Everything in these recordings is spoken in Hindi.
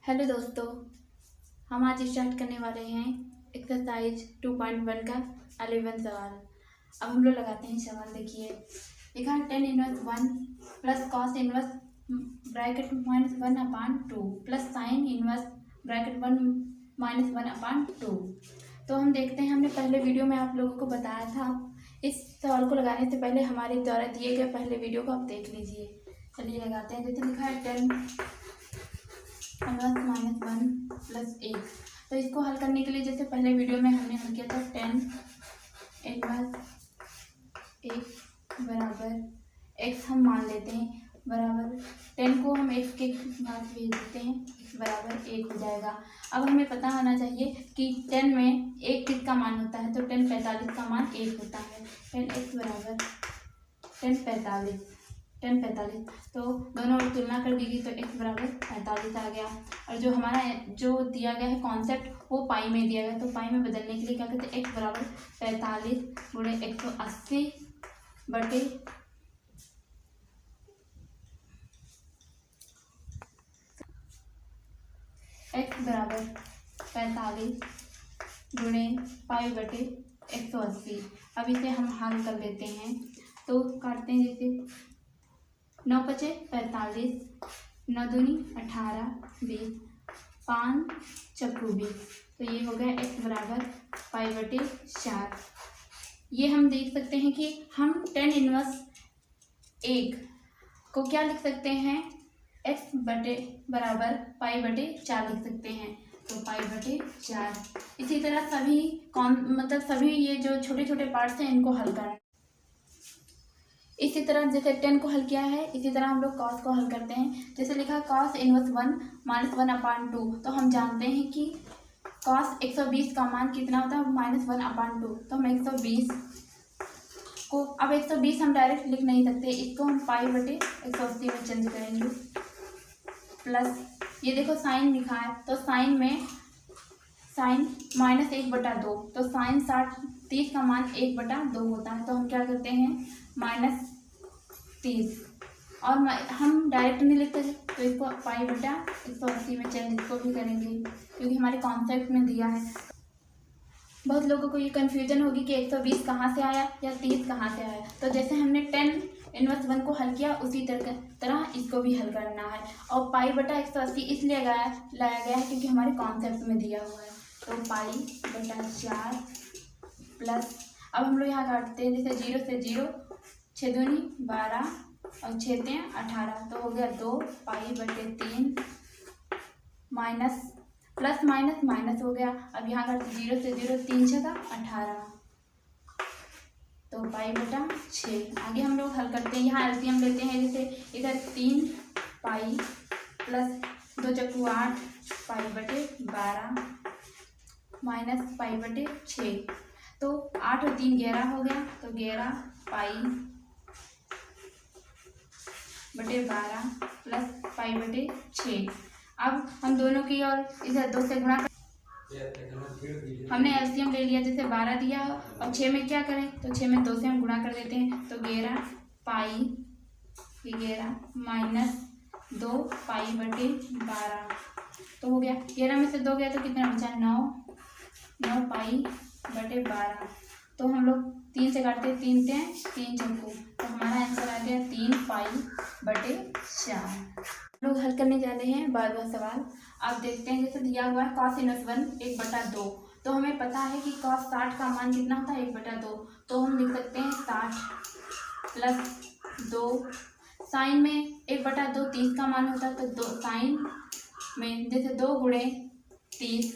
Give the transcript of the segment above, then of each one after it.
हेलो दोस्तों, हम आज स्टार्ट करने वाले हैं एक्सरसाइज 2.1 का 11 सवाल। अब हम लोग लगाते हैं सवाल। देखिए, लिखा है tan inverse 1 plus cos inverse bracket -1/2 plus sine inverse bracket 1 -1/2। तो हम देखते हैं, हमने पहले वीडियो में आप लोगों को बताया था। इस सवाल को लगाने से पहले हमारे द्वारा दिए गए पहले वीडियो को आप देख लीजिए। चलिए लगाते हैं। जैसे लिखा है tan इनवर्स -1 प्लस 1। तो इसको हल करने के लिए जैसे पहले वीडियो में हमने हल किया था, tan इनवर्स 1 बराबर x हम मान लेते हैं बराबर 10 को हम x के बाद भेज देते हैं, x बराबर 1 हो जाएगा। अब हमें पता होना चाहिए कि 10 में 1 किसका मान होता है, तो 10 45 का मान 1 होता है। 10x बराबर 10 45। तो दोनों ओर तुलना कर दीजिए तो x बराबर 45 आ गया। और जो हमारा जो दिया गया है कॉन्सेप्ट वो पाई में दिया गया, तो पाई में बदलने के लिए क्या कहते हैं, x बराबर 45 गुणे 180 बटे x बराबर 45 गुणे पाई बटे 180। अब इसे हम हल कर लेते हैं, तो काटते हैं। जैसे 9 × 5 = 45, 9 दूनी 18, 20, 5 × 20। तो ये हो गया x बराबर पाई बटे 4। ये हम देख सकते हैं कि हम tan इनवर्स 1 को क्या लिख सकते हैं, x बराबर पाई बटे 4 लिख सकते हैं। तो पाई बटे 4। इसी तरह सभी ये जो छोटे छोटे पार्ट्स हैं इनको हल करना। इसी तरह जैसे 10 को हल किया है, इसी तरह हम लोग cos को हल करते हैं। जैसे लिखा है cos इनवर्स 1 -1/2। तो हम जानते हैं कि cos 120 का मान कितना होता है, -1/2। तो हम 120 को, अब 120 हम डायरेक्ट लिख नहीं सकते, इसको हम पाई बटे 180 में चेंज करेंगे। प्लस ये देखो साइन लिखा है, तो साइन -1/2। तो साइन 30 का मान 1/2 होता है। तो हम क्या करते हैं, -30। और हम डायरेक्ट नहीं लिखते हैं, तो इसको पाई बटा 180 में चेंज इसको भी करेंगे, क्योंकि हमारे कॉन्सेप्ट में दिया है। बहुत लोगों को ये कन्फ्यूजन होगी कि 120 कहाँ से आया या 30 कहाँ से आया। तो जैसे हमने tan इनवर्स 1 को हल किया, उसी तरह इसको भी हल करना है। और पाई बटा 180 इसलिए लाया गया है क्योंकि हमारे कॉन्सेप्ट में दिया हुआ है। तो पाई बटा 4 प्लस, अब हम लोग यहाँ काटते हैं। जैसे 0 से 0, 6 दूनी 12 और 6 3 18। तो हो गया 2 पाई बटे 3 माइनस प्लस माइनस माइनस हो गया। अब यहाँ का 0 से 0, 3 × 6 = 18। तो पाई बटा 6। आगे हम लोग हल करते हैं, यहाँ एलसीएम लेते हैं। जैसे इधर 3 पाई प्लस 2 × 8 पाई बटे 12 माइनस पाई बटे 6। तो 8 और 3 11 हो गया। तो 11 पाई बटे 12 प्लस पाई बटे 6। अब हम दोनों की और इधर 2 से गुणा हमने एलसीएम ले लिया। जैसे 12 दिया और 6 में क्या करें, तो 6 में 2 से हम गुणा कर देते हैं। तो 11 पाई 11 माइनस 2 पाई बटे 12। तो हो गया 11 में से 2 गया तो कितना बचा, 9 पाई बटे 12। तो हम लोग 3 से काटते हैं, 3 × 3 = 3। तो हमारा आंसर आ गया 3 पाई बटे 4। लोग हल करने जा रहे हैं 12वां सवाल। आप देखते हैं, जैसे दिया हुआ है cos इनवर्स 1 1/2। तो हमें पता है कि cos 60 का मान कितना होता है, 1/2। तो हम लिख सकते हैं 60 प्लस 2। साइन में 1/2 30 का मान होता है, तो 2 साइन में जैसे 2 गुणे 30।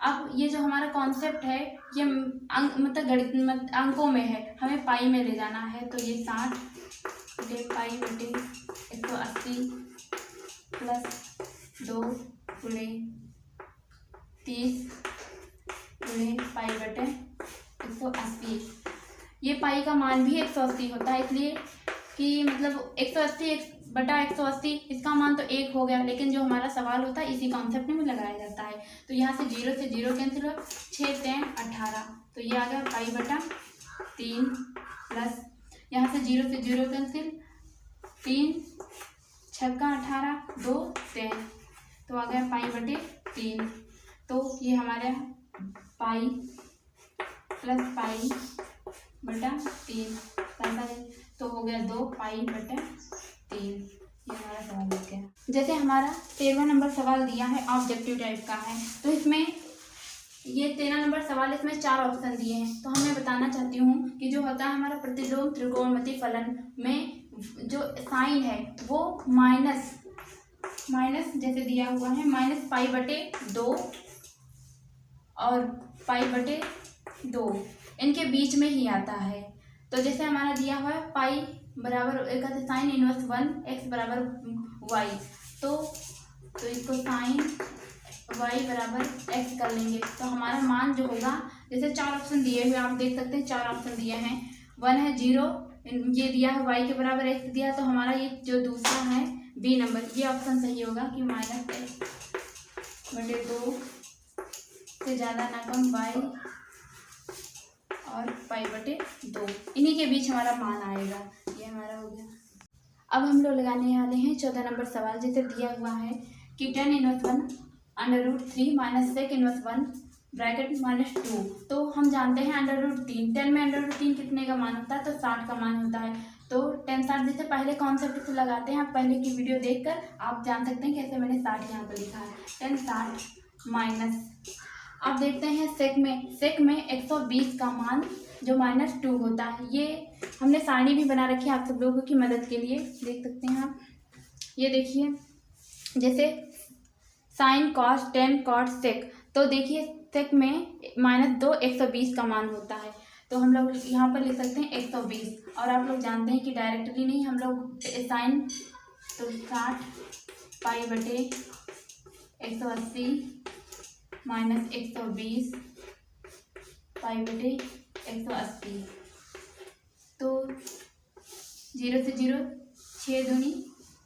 अब ये जो हमारा कॉन्सेप्ट है ये गणित अंकों में है, हमें पाई में ले जाना है। तो ये 60 पाई बटे 180 प्लस 2 गुणे 30 गुणे पाई बटे 180। ये पाई का मान भी 180 होता है, इसलिए कि मतलब 180/180 इसका मान तो 1 हो गया। लेकिन जो हमारा सवाल होता है इसी कॉन्सेप्ट में लगाया जाता है। तो यहाँ से 0 से 0 कैंसिल हो, 6 3 18। तो ये आ गया पाई बटा 3 प्लस यहाँ से 0 से 0 कैंसिल, 3 × 6 = 18, 2 3। तो आ गया पाई बटे 3। तो ये हमारे पाई प्लस पाई बटा 3 कैसा है, तो हो गया 2 पाई बटे 3। ये हमारा सवाल हो गया। जैसे हमारा 13वां नंबर सवाल दिया है ऑब्जेक्टिव टाइप का है, तो इसमें ये 13 नंबर सवाल, इसमें 4 ऑप्शन दिए हैं। तो मैं बताना चाहती हूँ कि जो होता है हमारा प्रतिलोम त्रिकोणमिति फलन में जो साइन है वो माइनस जैसे दिया हुआ है माइनस पाई बटे 2 और पाई बटे 2 इनके बीच में ही आता है। तो जैसे हमारा दिया हुआ है पाई बराबर एक साइन इनवर्स 1 एक्स बराबर वाई, तो इसको साइन वाई बराबर एक्स कर लेंगे। तो हमारा मान जो होगा, जैसे 4 ऑप्शन दिए हुए आप देख सकते हैं, 4 ऑप्शन दिए हैं। 1 है 0, ये दिया है वाई के बराबर एक्स दिया, तो हमारा ये जो दूसरा है बी नंबर, ये ऑप्शन सही होगा कि माइनस एक्स बटे 2 से ज़्यादा ना कम वाई और पाई बटे 2, इन्हीं के बीच हमारा मान आएगा। ये हमारा हो गया। अब हम लोग लगाने वाले हैं 14 नंबर सवाल, जैसे दिया हुआ है कि tan inverse 1 √3 minus sec inverse 1 bracket -2। तो हम जानते हैं √3, 10 में √3 कितने का मान होता है, तो 60 का मान होता है। तो 10 60 जैसे पहले कॉन्सेप्ट से लगाते हैं, आप पहले की वीडियो देखकर आप जान सकते हैं कैसे मैंने 60 यहाँ पर लिखा है। 10 60 माइनस, अब देखते हैं सेक में 120 का मान जो -2 होता है। ये हमने सारणी भी बना रखी है आप सब लोगों की मदद के लिए, देख सकते हैं आप। ये देखिए जैसे sine cos tan cot sec, तो देखिए सेक में -2 120 का मान होता है। तो हम लोग यहाँ पर लिख सकते हैं 120, और आप लोग जानते हैं कि डायरेक्टली नहीं, हम लोग साइन तो 60 पाई बटे 180 माइनस 120 पाई बटे 180, तो 0 से 0 6 दूनी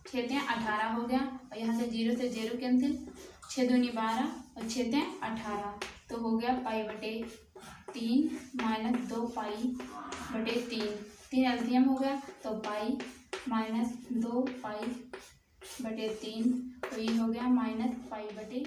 6 3 18 हो गया, और यहाँ से 0 से 0 कैंसिल, 6 दूनी 12 और 6 3 18, तो हो गया पाई बटे 3 माइनस 2 पाई बटे 3 एलसीएम हो गया, तो पाई माइनस 2 पाई बटे 3, तो ये हो गया माइनस पाई बटे